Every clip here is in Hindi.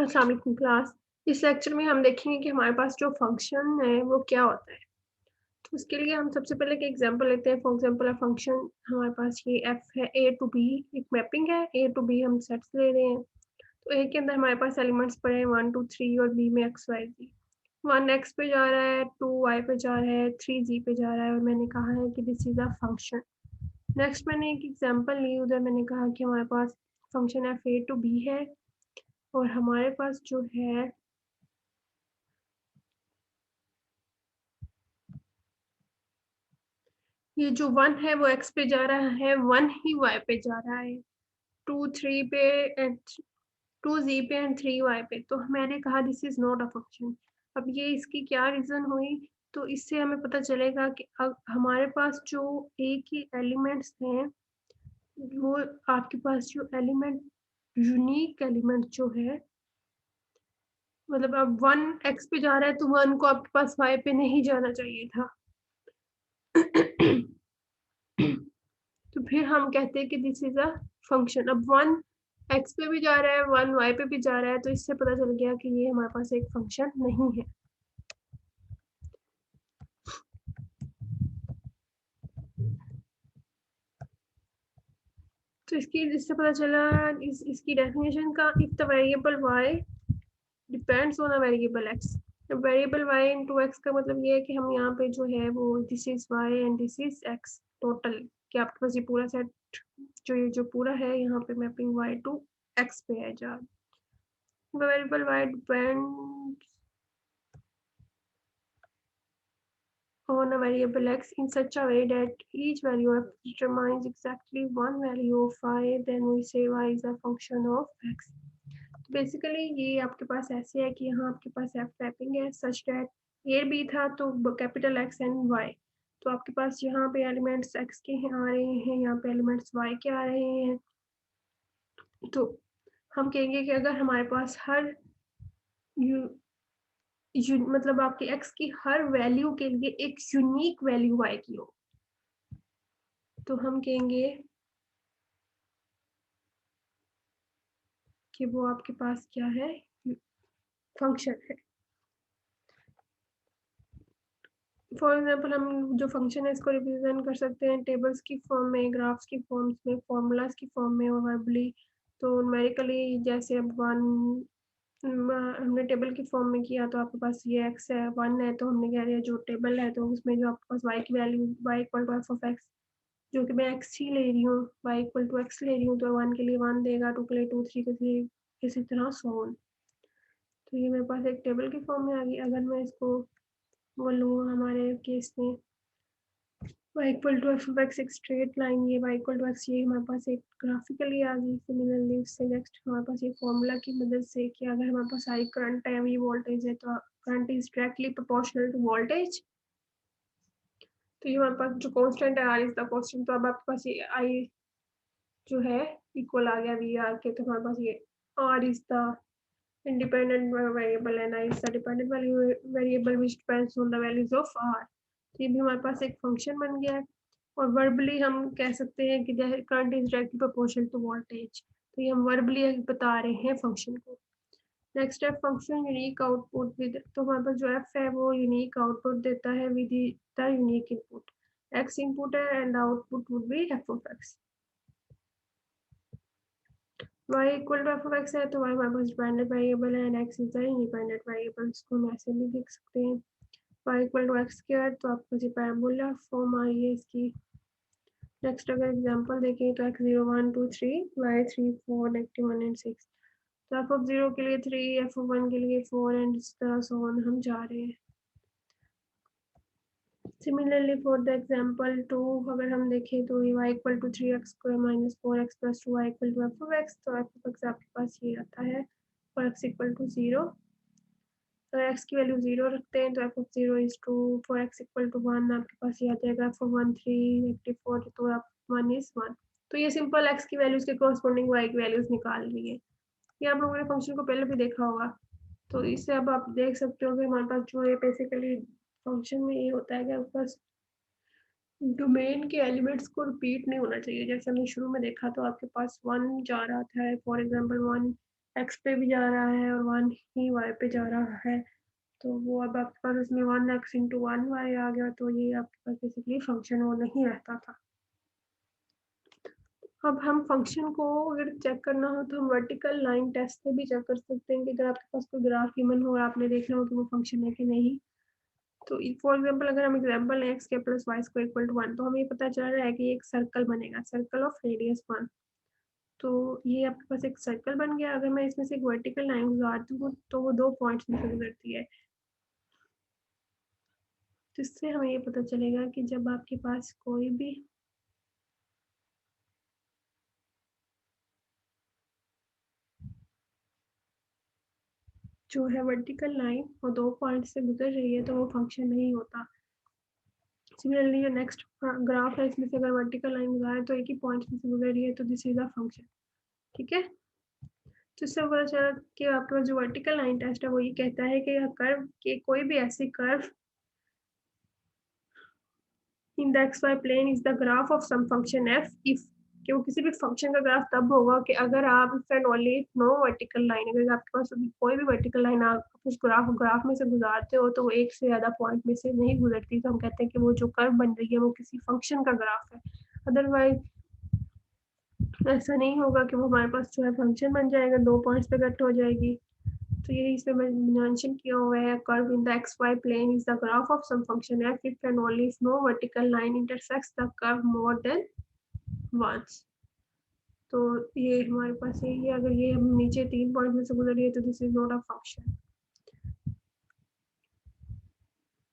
अस्सलाम वालेकुम क्लास। इस लेक्चर में हम देखेंगे कि हमारे पास जो फंक्शन है वो क्या होता है। तो उसके लिए हम सबसे पहले एक एग्जांपल लेते हैं। फॉर एग्जांपल अ फंक्शन हमारे पास ये f है, a टू b एक मैपिंग है, a टू b हम सेट्स ले रहे हैं। तो a के अंदर हमारे पास एलिमेंट्स पड़े हैं 1 2 3 और b में x y z। 1 x पे जा रहा है, 2 y पे जा रहा है, 3 z पे जा रहा है और मैंने कहा है कि this is a function. Next मैंने एक एग्जांपल ली, उधर मैंने कहा कि हमारे पास function f a to b है और हमारे पास जो है ये जो 1 है वो x पे जा रहा है, 1 ही y पे जा रहा है, 2 3 पे एंड 2 z पे एंड 3 y पे। तो मैंने कहा this is not a function. अब ये इसकी क्या रीजन हुई, तो इससे हमें पता चलेगा कि अब हमारे पास जो a के एलिमेंट्स हैं वो आपके पास जो एलिमेंट यूनिक एलिमेंट जो है, मतलब अब 1 x पे जा रहा है तो 1 को आपके पास y पे नहीं जाना चाहिए था। तो फिर हम कहते हैं कि दिस इज अ फंक्शन। अब 1 x पे भी जा रहा है, 1 y पे भी जा रहा है, तो इससे पता चल गया कि ये हमारे पास एक फंक्शन नहीं है। तो इससे पता चला इसकी डेफिनेशन का, if the variable y depends on a variable x। Variable y into x का मतलब ये है कि हम यहाँ पे जो है वो this is y and this is x total, कि आपके पास ये पूरा सेट जो पूरा है यहाँ पे मैपिंग y टू x पे है। जहाँ variable y depend on a variable x in such a way that each value of determines exactly one value of y, then we say y is a function of x. तो बेसिकली ये आपके पास ऐसे है कि यहाँ आपके पास f मैपिंग है सच दैट a b था तो कैपिटल x एंड y। तो आपके पास यहाँ पे एलिमेंट्स x के आ रहे हैं, यहाँ पे एलिमेंट्स y के आ रहे हैं। तो हम कहेंगे कि अगर हमारे पास हर मतलब आपके x की हर वैल्यू के लिए एक यूनिक वैल्यू y की हो, तो हम कहेंगे कि वो आपके पास क्या है, फंक्शन है। फॉर एग्जांपल हम जो फंक्शन है इसको रिप्रेजेंट कर सकते हैं टेबल्स की फॉर्म में, ग्राफ्स की फॉर्म्स में, फॉर्मूलाज की फॉर्म में और वर्बली। तो न्यूमेरिकली जैसे अब 1 हमने टेबल की फॉर्म में किया तो आपके पास ये x है, 1 है तो हमने कह दिया जो टेबल है तो उसमें जो आपके पास y की value y equal to F of x, जो कि मैं x ही ले रही हूँ, y इक्वल टू x ले रही हूँ, तो 1 के लिए 1 देगा, 2 के लिए 2, 3 के लिए इसी तरह सो ऑन। तो ये मेरे पास एक टेबल की फॉर्म में आ गई। अगर मैं इसको बोलूँ हमारे केस में y equal to F of X एक स्ट्रेट लाइन, ये y इक्वल टू एक्स ये हमारे पास एक ग्राफिकली आ गई। सिमिलरली उससे नेक्स्ट हमारे पास ये फॉर्मूला की मदद से कि अगर हमारे पास I करंट है, V वोल्टेज है, तो current is directly proportional to voltage. तो ये हमारे पास जो कांस्टेंट है R इज द कांस्टेंट, तो अब आपके पास ये I जो है इक्वल आ गया VR के, तो हमारे पास ये R is the independent variable and I is the dependent variable which depends on the values of R। तो ये भी हमारे पास एक फंक्शन बन गया है। और वर्बली हम कह सकते हैं कि current is directly proportional to voltage. तो ये हम वर्बली बता रहे हैं फंक्शन को। नेक्स्ट है फंक्शन यूनिक आउटपुट विद, तो हमारे पास जो f है वो यूनिक आउटपुट देता है with the unique input. x input है and output would be f of x। y equal to F of X है तो y हमारे पास डिपेंडेंट वेरिएबल है and x is the independent variable. इसको हम ऐसे भी लिख सकते हैं y equal to X square, तो आपको जो पैराबोला फॉर्म आ रही है इसकी। नेक्स्ट अगर एग्जांपल देखें तो x 0 1 2 3 y 3 4 -1 एंड 6। तो f ऑफ 0 के लिए 3, f ऑफ 1 के लिए 4 एंड इस तरह सो ऑन हम जा रहे हैं। सिमिलरली फॉर द एग्जांपल 2 अगर हम देखें तो y equal to 3x square minus 4x plus 2y equal to f of x। तो f ऑफ x आपके पास ये आता है और x इक्वल टू 0। तो x की वैल्यू 0 रखते हैं तो f of 0 is 2, for x equal to 1 आपके पास ये आ जाएगा f ऑफ 1 3 -4, तो f 1 इज 1। तो ये सिंपल x की वैल्यूज के कॉरस्पॉन्डिंग y की वैल्यूज निकाल रही है। ये आप लोगों ने फंक्शन को पहले भी देखा होगा। तो इससे अब आप देख सकते हो कि हमारे पास जो है बेसिकली फंक्शन में ये होता है कि आपके पास डोमेन के एलिमेंट्स को रिपीट नहीं होना चाहिए। जैसे हमने शुरू में देखा तो आपके पास 1 जा रहा था, फॉर एग्जांपल 1 x पे भी जा रहा है और 1 ही y पे जा रहा है, तो वो अब आपके पास इसमें 1x इंटू 1y आ गया, तो ये आपके पास बेसिकली फंक्शन वो नहीं रहता था। अब हम फंक्शन को अगर चेक करना हो तो हम वर्टिकल लाइन टेस्ट से भी चेक कर सकते हैं कि अगर आपके पास कोई ग्राफ गिवन हो और आपने देखना हो कि वो फंक्शन है कि नहीं। तो फॉर एग्जांपल अगर हम एग्जांपल लें x के plus Y square equal to 1, तो हमें पता चल रहा है कि एक सर्कल बनेगा, सर्कल ऑफ रेडियस 1। तो ये आपके पास एक सर्कल बन गया। अगर मैं इसमें से एक वर्टिकल लाइन गुजारती हूँ तो वो 2 पॉइंट्स में से गुजरती है, जिससे हमें ये पता चलेगा कि जब आपके पास कोई भी जो है वर्टिकल लाइन वो 2 पॉइंट से गुजर रही है तो वो फंक्शन नहीं होता। सिमिलरली जो नेक्स्ट ग्राफ है इसमें से अगर वर्टिकल लाइन गुजारे तो एक ही पॉइंट में से गुजर रही है तो दिस इज अ फंक्शन। ठीक है, तो इससे पता चला कि आपके पास जो वर्टिकल लाइन टेस्ट है वो ये कहता है कि कर्व के कोई भी ऐसी curve in the X Y plane is the graph of some function F if, कि वो किसी भी फंक्शन का ग्राफ तब होगा कि अगर आप if and only no vertical line, अगर आपके पास कोई भी वर्टिकल लाइन आप उस ग्राफ में से गुजारते हो तो वो एक से ज्यादा पॉइंट में से नहीं गुजरती, तो हम कहते हैं कि वो जो कर्व बन रही है वो किसी फंक्शन का ग्राफ है। अदरवाइज ऐसा नहीं होगा कि वो हमारे पास जो है फंक्शन बन जाएगा, 2 पॉइंट्स पे कट हो जाएगी। तो यही इसमें मेंशन किया हुआ है, curve in the X Y plane is the graph of some function F if and only if no vertical line intersects the curve more than once. तो ये हमारे पास यही है, अगर ये हम नीचे 3 पॉइंट में से गुजर रही है तो this is not a function.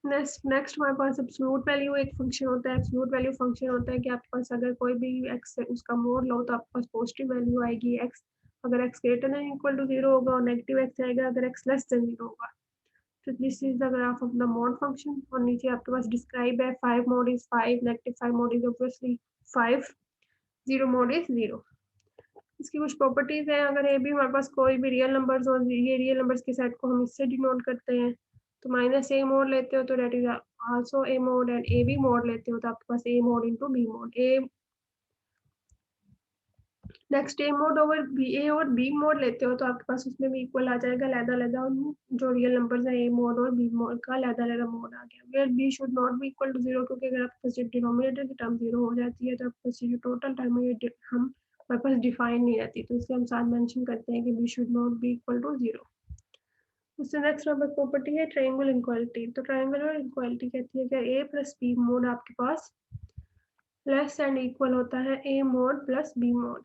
Next हमारे पास एब्सोल्यूट वैल्यू एक फंक्शन होता है। एब्सोल्यूट वैल्यू फंक्शन होता है कि आपके पास अगर कोई भी एक्स है उसका मोड लो तो आपके पास पॉजिटिव वैल्यू आएगी एक्स, अगर X greater than equal to 0 होगा, और नेगेटिव एक्स आएगा अगर एक्स लेस देन 0 होगा। तो this is the graph of the mode function. और नीचे आपके पास डिस्क्राइब है 5 mode is 5, negative 5 mode is obviously 5, 0 mode is 0। इसकी कुछ प्रॉपर्टीज है, अगर ए भी हमारे पास कोई भी रियल नंबर्स हो, ये रियल नंबर्स के सेट को हम इससे डिनोट करते हैं, तो माइनस ए मोड लेते हो तो that is also A mod, and A B mod लेते हो तो आपके पास A mod into B mod. A next A mod over B, A और बी मोड लेते हो तो आपके पास उसमें भी इक्वल आ जाएगा, लैदा जो रियल नंबर्स है ए मोड और बी मोड का लैदा मोड आ गया। Where B should not be equal to 0, क्योंकि अगर आपके पास डिनोमिनेटर की टर्म 0 हो जाती है तो आपके पास जो टोटल टर्म है ये हम हमारे पास डिफाइन नहीं रहती, तो इसलिए हम साथ मेंशन करते हैं कि B should not be equal to 0। उससे नेक्स्ट नंबर प्रॉपर्टी है ट्रायंगल इनक्वालिटी। तो ट्रायंगुलर इनक्वालिटी कहती है कि ए प्लस बी मोड आपके पास लेस एंड इक्वल होता है A mod plus B mod.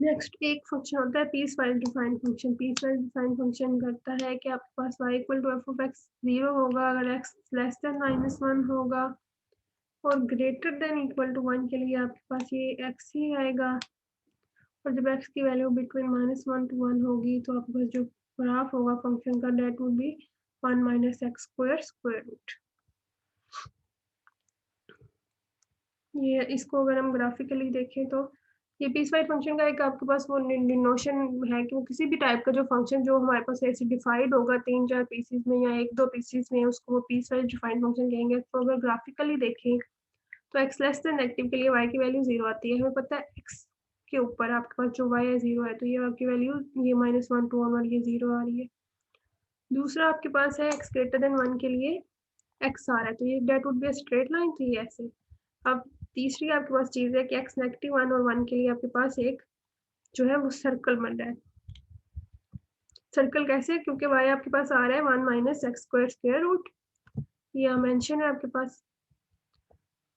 Next एक फंक्शन होता है piecewise defined function. Piecewise defined function करता है कि आपके पास y equal to F of X 0 होगा अगर x लेस देन -1 होगा, और ग्रेटर देन इक्वल टू 1 के लिए आपके पास ये x ही आएगा, और जब x की वैल्यू बिटवीन -1 टू 1 होगी तो आपके पास जो ग्राफ होगा फंक्शन का that would be 1 minus X square square root. ये इसको अगर हम ग्राफिकली देखें तो ये पीस वाइज फंक्शन का एक आपके पास वो नोशन है कि वो किसी भी टाइप का जो फंक्शन जो हमारे पास ऐसे डिफाइंड होगा 3-4 पीसेस में या 1-2 पीसेस में, उसको वो पीस वाइज डिफाइंड फंक्शन कहेंगे। तो अगर ग्राफिकली देखें तो एक्स लेस देन नेगेटिव के लिए y की वैल्यू 0 आती है। हमें पता है x के ऊपर आपके पास जो y है 0 है, तो ये आपकी वैल्यू ये -1 टू 1 और ये 0 आ रही है। दूसरा आपके पास है x ग्रेटर देन 1 के लिए x आ रहा है, तो ये that would be a straight line, तो ये ऐसे। अब तीसरी आपके पास चीज है कि x नेगेटिव 1 और 1 के लिए आपके पास एक जो है वो सर्कल बन रहा है। सर्कल कैसे, क्योंकि y आपके पास आ रहा है 1 minus X square square root, ये मेंशन है आपके पास।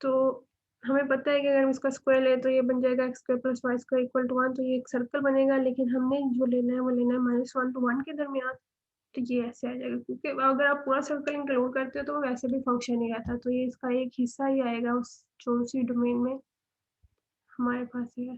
तो हमें पता है कि अगर हम इसका स्क्वायर ले तो ये बन जाएगा X square plus Y square equal to 1, तो ये एक सर्कल बनेगा, लेकिन हमने जो लेना है वो लेना है -1 टू 1 के दरमियान, तो ये ऐसे आ जाएगा। क्योंकि अगर आप पूरा सर्कल इंक्लूड करते हो तो वो वैसे भी फंक्शन नहीं रहता, तो ये इसका एक हिस्सा ही आएगा उस जो उसी डोमेन में हमारे पास है।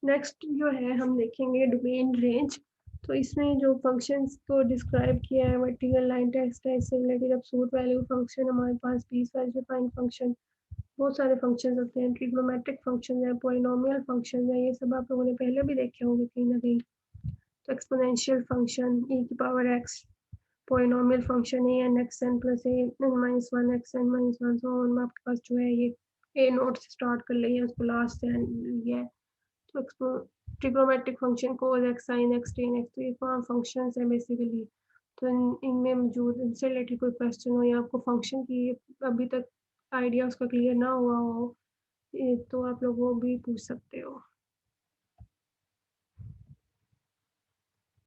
नेक्स्ट जो है हम देखेंगे डोमेन रेंज। तो इसमें जो फंक्शंस को डिस्क्राइब किया है वर्टिकल लाइन टेस्ट है, इससे रिलेटेड एब्सोल्यूट वैल्यू फंक्शन, हमारे पास पीस वाइज डिफाइंड फंक्शन, बहुत सारे फंक्शंस होते हैं, ट्रिग्नोमेट्रिक फंक्शन है, पॉलिनोमियल फंक्शन है, ये सब आप लोगों ने पहले भी देखे होंगे कहीं ना कहीं। तो एक्सपोनेंशियल फंक्शन e की power x, polynomial function a n x n plus a n minus 1 x n minus 1 so on में आपके पास जो है ये a नोट से स्टार्ट कर लिया उसको लास्ट से लिया है। तो expo trigonometric function cos x sin x tan x तो ये फॉर्म फंक्शंस है बेसिकली। तो इनमें मौजूद इनसे रिलेटेड कोई क्वेश्चन हो या आपको फंक्शन की अभी तक आइडिया उसका क्लियर ना हुआ हो, तो आप लोग वो भी पूछ सकते हो।